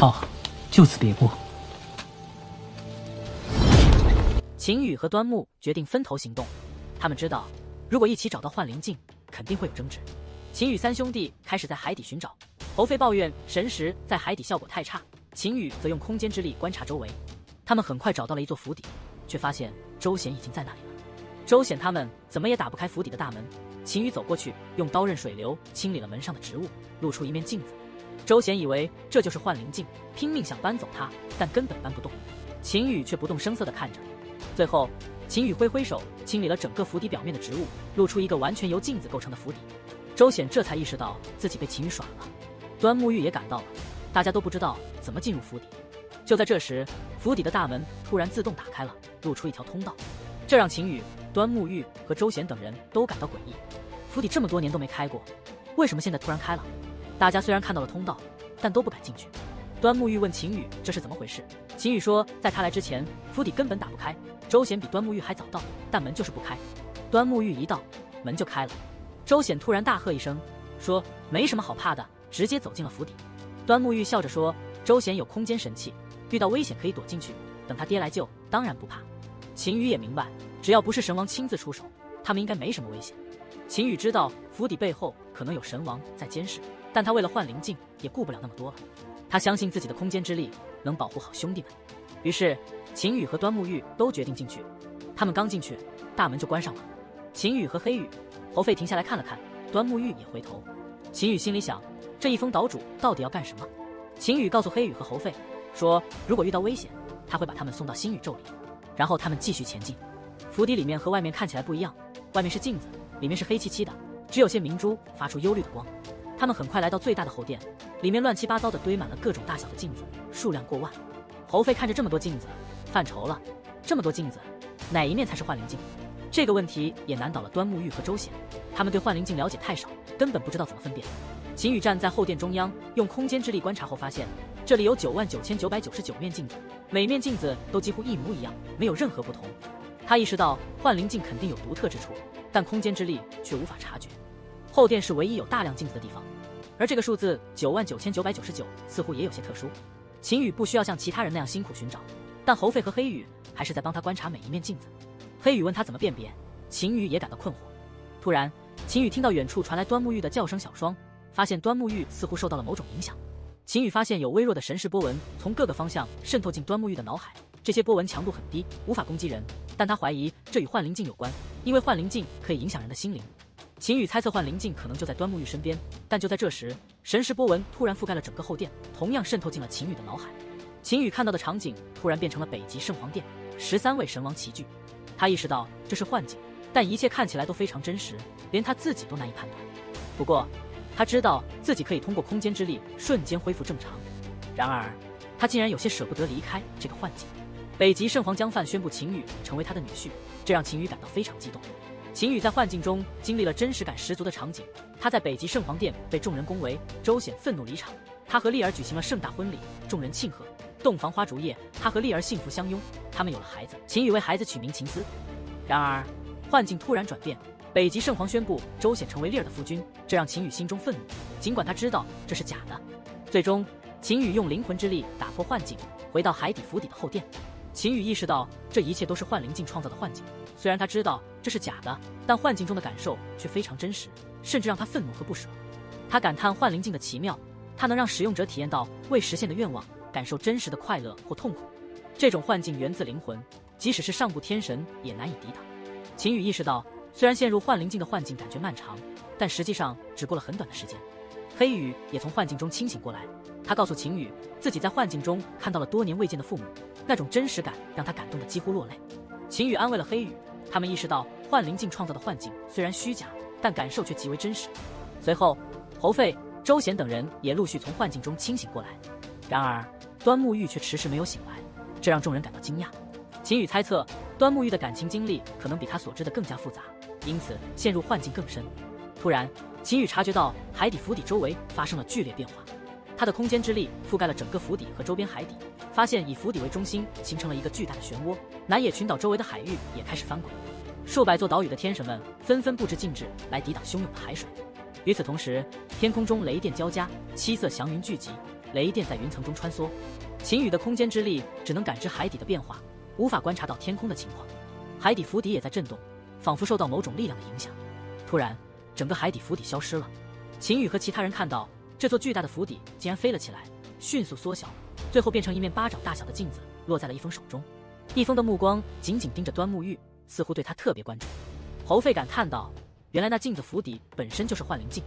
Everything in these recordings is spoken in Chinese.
好，就此别过。秦羽和端木决定分头行动，他们知道，如果一起找到幻灵镜，肯定会有争执。秦羽三兄弟开始在海底寻找，侯飞抱怨神石在海底效果太差，秦羽则用空间之力观察周围。他们很快找到了一座府邸，却发现周显已经在那里了。周显他们怎么也打不开府邸的大门，秦羽走过去，用刀刃水流清理了门上的植物，露出一面镜子。周显以为这就是幻灵镜，拼命想搬走它，但根本搬不动。秦羽却不动声色地看着。最后，秦羽挥挥手，清理了整个府邸表面的植物，露出一个完全由镜子构成的府邸。周显这才意识到自己被秦羽耍了。端木玉也赶到了，大家都不知道怎么进入府邸。就在这时，府邸的大门突然自动打开了，露出一条通道，这让秦羽、端木玉和周显等人都感到诡异。府邸这么多年都没开过，为什么现在突然开了？大家虽然看到了通道，但都不敢进去。端木玉问秦羽这是怎么回事，秦羽说在他来之前，府邸根本打不开。周显比端木玉还早到，但门就是不开。端木玉一到，门就开了。周显突然大喝一声，说没什么好怕的，直接走进了府邸。端木玉笑着说，周显有空间神器，遇到危险可以躲进去，等他爹来救，当然不怕。秦羽也明白，只要不是神王亲自出手，他们应该没什么危险。秦羽知道府邸背后可能有神王在监视，但他为了幻灵镜也顾不了那么多了。他相信自己的空间之力能保护好兄弟们。于是秦羽和端木玉都决定进去。他们刚进去，大门就关上了。秦羽和黑羽、侯费停下来看了看，端木玉也回头。秦羽心里想，这一封岛主到底要干什么？秦羽告诉黑羽和侯费说，如果遇到危险，他会把他们送到新宇宙里，然后他们继续前进。府邸里面和外面看起来不一样，外面是镜子，里面是黑漆漆的，只有些明珠发出幽绿的光。他们很快来到最大的后殿，里面乱七八糟的堆满了各种大小的镜子，数量过万。侯费看着这么多镜子，犯愁了，这么多镜子，哪一面才是幻灵镜？这个问题也难倒了端木玉和周显，他们对幻灵镜了解太少，根本不知道怎么分辨。秦羽站在后殿中央，用空间之力观察后发现，这里有99999面镜子，每面镜子都几乎一模一样，没有任何不同。他意识到幻灵镜肯定有独特之处，但空间之力却无法察觉。后殿是唯一有大量镜子的地方，而这个数字99999似乎也有些特殊。秦羽不需要像其他人那样辛苦寻找，但侯费和黑羽还是在帮他观察每一面镜子。黑羽问他怎么辨别，秦羽也感到困惑。突然，秦羽听到远处传来端木玉的叫声小双，发现端木玉似乎受到了某种影响。秦羽发现有微弱的神识波纹从各个方向渗透进端木玉的脑海，这些波纹强度很低，无法攻击人，但他怀疑这与幻灵镜有关，因为幻灵镜可以影响人的心灵。秦羽猜测幻灵镜可能就在端木玉身边，但就在这时，神识波纹突然覆盖了整个后殿，同样渗透进了秦羽的脑海。秦羽看到的场景突然变成了北极圣皇殿，13位神王齐聚。他意识到这是幻境，但一切看起来都非常真实，连他自己都难以判断。不过他知道自己可以通过空间之力瞬间恢复正常，然而他竟然有些舍不得离开这个幻境。北极圣皇江范宣布秦羽成为他的女婿，这让秦羽感到非常激动。秦羽在幻境中经历了真实感十足的场景，他在北极圣皇殿被众人恭维，周显愤怒离场，他和丽儿举行了盛大婚礼，众人庆贺。洞房花烛夜，他和丽儿幸福相拥，他们有了孩子，秦羽为孩子取名秦思。然而幻境突然转变，北极圣皇宣布周显成为丽儿的夫君，这让秦羽心中愤怒，尽管他知道这是假的。最终秦羽用灵魂之力打破幻境，回到海底府邸的后殿。秦羽意识到这一切都是幻灵镜创造的幻境，虽然他知道这是假的，但幻境中的感受却非常真实，甚至让他愤怒和不舍。他感叹幻灵镜的奇妙，它能让使用者体验到未实现的愿望，感受真实的快乐或痛苦。这种幻境源自灵魂，即使是上部天神也难以抵挡。秦羽意识到，虽然陷入幻灵镜的幻境感觉漫长，但实际上只过了很短的时间。黑羽也从幻境中清醒过来，他告诉秦羽，自己在幻境中看到了多年未见的父母，那种真实感让他感动得几乎落泪。秦羽安慰了黑羽，他们意识到幻灵镜创造的幻境虽然虚假，但感受却极为真实。随后侯费、周显等人也陆续从幻境中清醒过来，然而端木玉却迟迟没有醒来，这让众人感到惊讶。秦羽猜测端木玉的感情经历可能比他所知的更加复杂，因此陷入幻境更深。突然秦羽察觉到海底府邸周围发生了剧烈变化，他的空间之力覆盖了整个府邸和周边海底，发现以府邸为中心形成了一个巨大的漩涡，南野群岛周围的海域也开始翻滚，数百座岛屿的天神们纷纷布置禁制来抵挡汹涌的海水。与此同时，天空中雷电交加，七色祥云聚集，雷电在云层中穿梭。秦羽的空间之力只能感知海底的变化，无法观察到天空的情况。海底府邸也在震动，仿佛受到某种力量的影响。突然，整个海底府邸消失了。秦羽和其他人看到这座巨大的府邸竟然飞了起来，迅速缩小，最后变成一面巴掌大小的镜子，落在了一峰手中。一峰的目光紧紧盯着端木玉，似乎对他特别关注。侯费感叹道：“原来那镜子府邸本身就是幻灵镜。”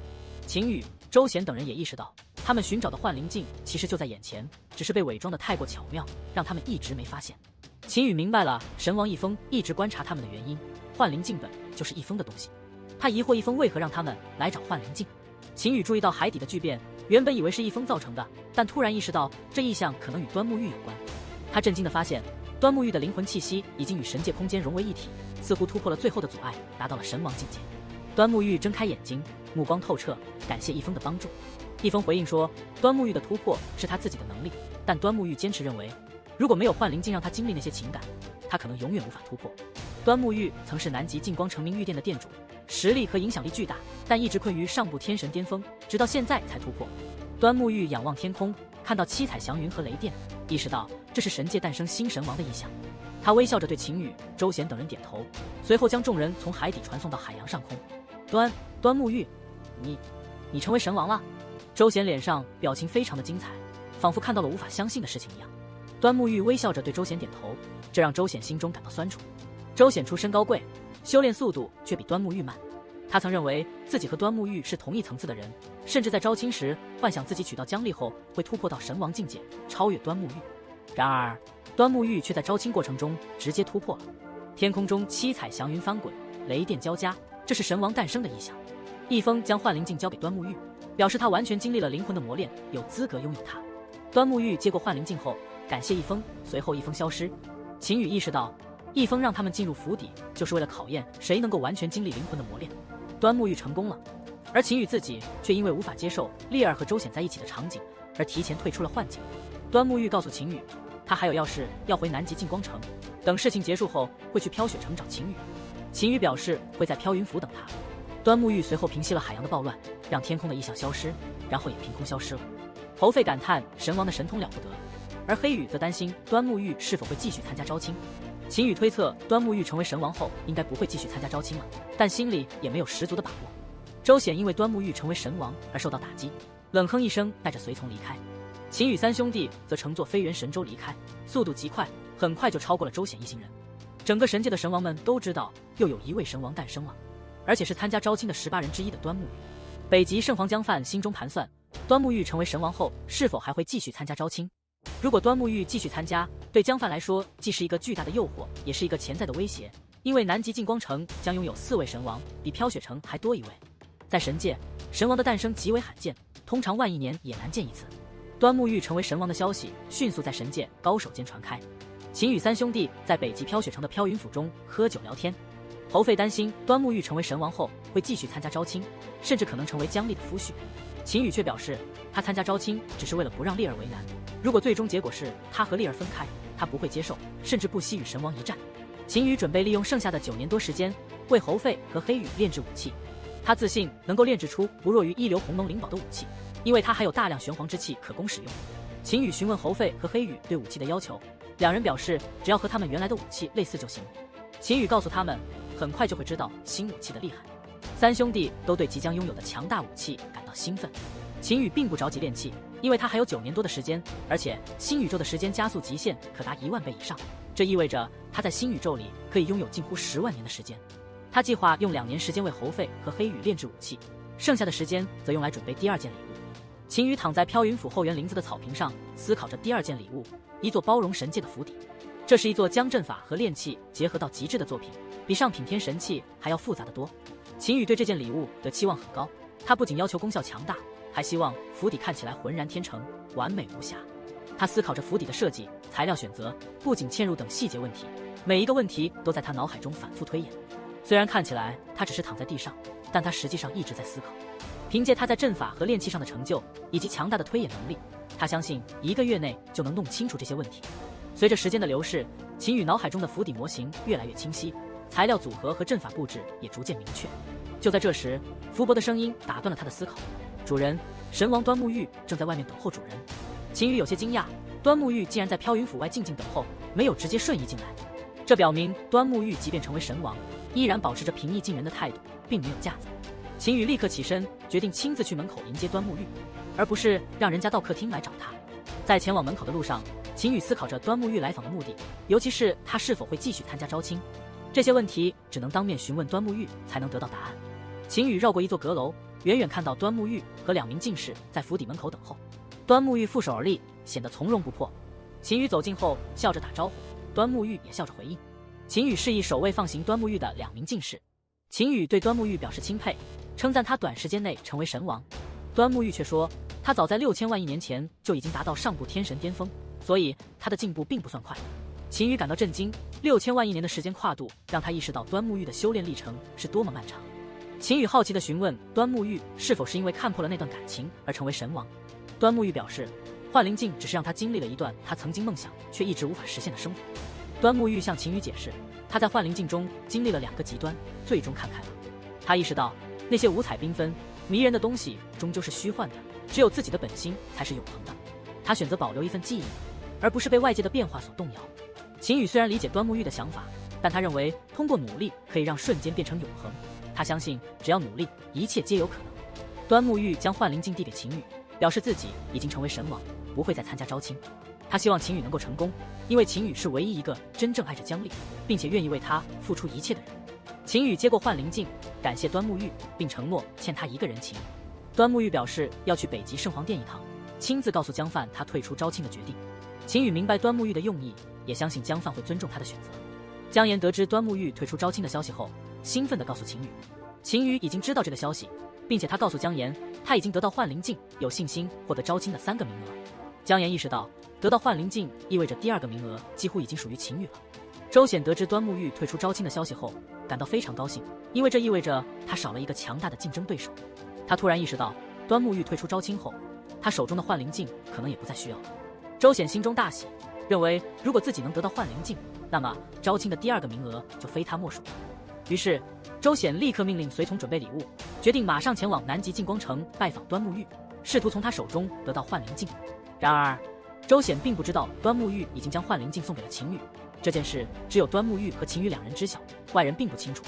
秦羽、周显等人也意识到，他们寻找的幻灵镜其实就在眼前，只是被伪装得太过巧妙，让他们一直没发现。秦羽明白了神王一峰一直观察他们的原因，幻灵镜本就是一峰的东西。他疑惑一峰为何让他们来找幻灵镜。秦羽注意到海底的巨变，原本以为是一峰造成的，但突然意识到这异象可能与端木玉有关。他震惊地发现，端木玉的灵魂气息已经与神界空间融为一体，似乎突破了最后的阻碍，达到了神王境界。端木玉睁开眼睛，目光透彻，感谢一峰的帮助。一峰回应说，端木玉的突破是他自己的能力，但端木玉坚持认为，如果没有幻灵镜让他经历那些情感，他可能永远无法突破。端木玉曾是南极净光成名玉殿的殿主，实力和影响力巨大，但一直困于上部天神巅峰，直到现在才突破。端木玉仰望天空，看到七彩祥云和雷电，意识到这是神界诞生新神王的意象。他微笑着对秦羽、周显等人点头，随后将众人从海底传送到海洋上空。端木玉，你成为神王了？周显脸上表情非常的精彩，仿佛看到了无法相信的事情一样。端木玉微笑着对周显点头，这让周显心中感到酸楚。周显出身高贵，修炼速度却比端木玉慢。他曾认为自己和端木玉是同一层次的人，甚至在招亲时幻想自己取到姜丽后会突破到神王境界，超越端木玉。然而，端木玉却在招亲过程中直接突破了。天空中七彩祥云翻滚，雷电交加，这是神王诞生的意象。一峰将幻灵镜交给端木玉，表示他完全经历了灵魂的磨练，有资格拥有它。端木玉接过幻灵镜后，感谢一峰，随后一峰消失。秦羽意识到，一峰让他们进入府邸，就是为了考验谁能够完全经历灵魂的磨练。端木玉成功了，而秦羽自己却因为无法接受丽儿和周显在一起的场景，而提前退出了幻境。端木玉告诉秦羽，他还有要事要回南极净光城，等事情结束后会去飘雪城找秦羽。秦羽表示会在飘云府等他。端木玉随后平息了海洋的暴乱，让天空的异象消失，然后也凭空消失了。侯费感叹神王的神通了不得，而黑羽则担心端木玉是否会继续参加招亲。秦羽推测端木玉成为神王后应该不会继续参加招亲了，但心里也没有十足的把握。周显因为端木玉成为神王而受到打击，冷哼一声，带着随从离开。秦羽三兄弟则乘坐飞猿神舟离开，速度极快，很快就超过了周显一行人。整个神界的神王们都知道又有一位神王诞生了，而且是参加招亲的18人之一的端木玉。北极圣皇江范心中盘算，端木玉成为神王后是否还会继续参加招亲。如果端木玉继续参加，对江范来说既是一个巨大的诱惑，也是一个潜在的威胁，因为南极净光城将拥有4位神王，比飘雪城还多1位。在神界，神王的诞生极为罕见，通常万亿年也难见一次。端木玉成为神王的消息迅速在神界高手间传开。秦羽三兄弟在北极飘雪城的飘云府中喝酒聊天。侯费担心端木玉成为神王后会继续参加招亲，甚至可能成为姜丽的夫婿。秦羽却表示，他参加招亲只是为了不让丽儿为难，如果最终结果是他和丽儿分开，他不会接受，甚至不惜与神王一战。秦羽准备利用剩下的9年多时间为侯费和黑羽炼制武器，他自信能够炼制出不弱于一流鸿蒙灵宝的武器，因为他还有大量玄黄之气可供使用。秦羽询问侯费和黑羽对武器的要求，两人表示只要和他们原来的武器类似就行。秦羽告诉他们，很快就会知道新武器的厉害。三兄弟都对即将拥有的强大武器感到兴奋。秦羽并不着急炼器，因为他还有9年多的时间，而且新宇宙的时间加速极限可达1万倍以上，这意味着他在新宇宙里可以拥有近乎10万年的时间。他计划用2年时间为侯费和黑羽炼制武器，剩下的时间则用来准备第2件礼物。秦羽躺在飘云府后园林子的草坪上，思考着第2件礼物，一座包容神界的府邸。这是一座将阵法和炼器结合到极致的作品，比上品天神器还要复杂得多。秦羽对这件礼物的期望很高，他不仅要求功效强大，还希望府邸看起来浑然天成，完美无瑕。他思考着府邸的设计、材料选择、布景嵌入等细节问题，每一个问题都在他脑海中反复推演。虽然看起来他只是躺在地上，但他实际上一直在思考。凭借他在阵法和炼器上的成就以及强大的推演能力，他相信1个月内就能弄清楚这些问题。随着时间的流逝，秦羽脑海中的府邸模型越来越清晰，材料组合和阵法布置也逐渐明确。就在这时，福伯的声音打断了他的思考：“主人，神王端木玉正在外面等候主人。”秦羽有些惊讶，端木玉竟然在飘云府外静静等候，没有直接瞬移进来。这表明端木玉即便成为神王，依然保持着平易近人的态度，并没有架子。秦羽立刻起身，决定亲自去门口迎接端木玉，而不是让人家到客厅来找他。在前往门口的路上，秦羽思考着端木玉来访的目的，尤其是他是否会继续参加招亲。这些问题只能当面询问端木玉才能得到答案。秦羽绕过一座阁楼，远远看到端木玉和2名进士在府邸门口等候。端木玉负手而立，显得从容不迫。秦羽走近后笑着打招呼，端木玉也笑着回应。秦羽示意守卫放行端木玉的2名进士。秦羽对端木玉表示钦佩，称赞他短时间内成为神王。端木玉却说，他早在6000万亿年前就已经达到上部天神巅峰，所以他的进步并不算快。秦羽感到震惊，6000万亿年的时间跨度让他意识到端木玉的修炼历程是多么漫长。秦羽好奇地询问端木玉是否是因为看破了那段感情而成为神王。端木玉表示，幻灵境只是让他经历了一段他曾经梦想却一直无法实现的生活。端木玉向秦羽解释，他在幻灵境中经历了2个极端，最终看开了。他意识到那些五彩缤纷迷人的东西终究是虚幻的，只有自己的本心才是永恒的。他选择保留一份记忆，而不是被外界的变化所动摇。秦羽虽然理解端木玉的想法，但他认为通过努力可以让瞬间变成永恒。他相信只要努力，一切皆有可能。端木玉将幻灵镜递给秦羽，表示自己已经成为神王，不会再参加招亲。他希望秦羽能够成功，因为秦羽是唯一一个真正爱着姜丽，并且愿意为他付出一切的人。秦羽接过幻灵镜，感谢端木玉，并承诺欠他1个人情。端木玉表示要去北极圣皇殿一趟，亲自告诉姜范他退出招亲的决定。秦羽明白端木玉的用意，也相信姜范会尊重他的选择。姜岩得知端木玉退出招亲的消息后，兴奋地告诉秦羽，秦羽已经知道这个消息，并且他告诉姜岩，他已经得到幻灵镜，有信心获得招亲的3个名额。姜岩意识到，得到幻灵镜意味着第2个名额几乎已经属于秦羽了。周显得知端木玉退出招亲的消息后，感到非常高兴，因为这意味着他少了一个强大的竞争对手。他突然意识到，端木玉退出招亲后，他手中的幻灵镜可能也不再需要了。周显心中大喜，认为如果自己能得到幻灵镜，那么招亲的第2个名额就非他莫属。于是周显立刻命令随从准备礼物，决定马上前往南极净光城拜访端木玉，试图从他手中得到幻灵镜。然而周显并不知道端木玉已经将幻灵镜送给了秦羽，这件事只有端木玉和秦羽2人知晓，外人并不清楚。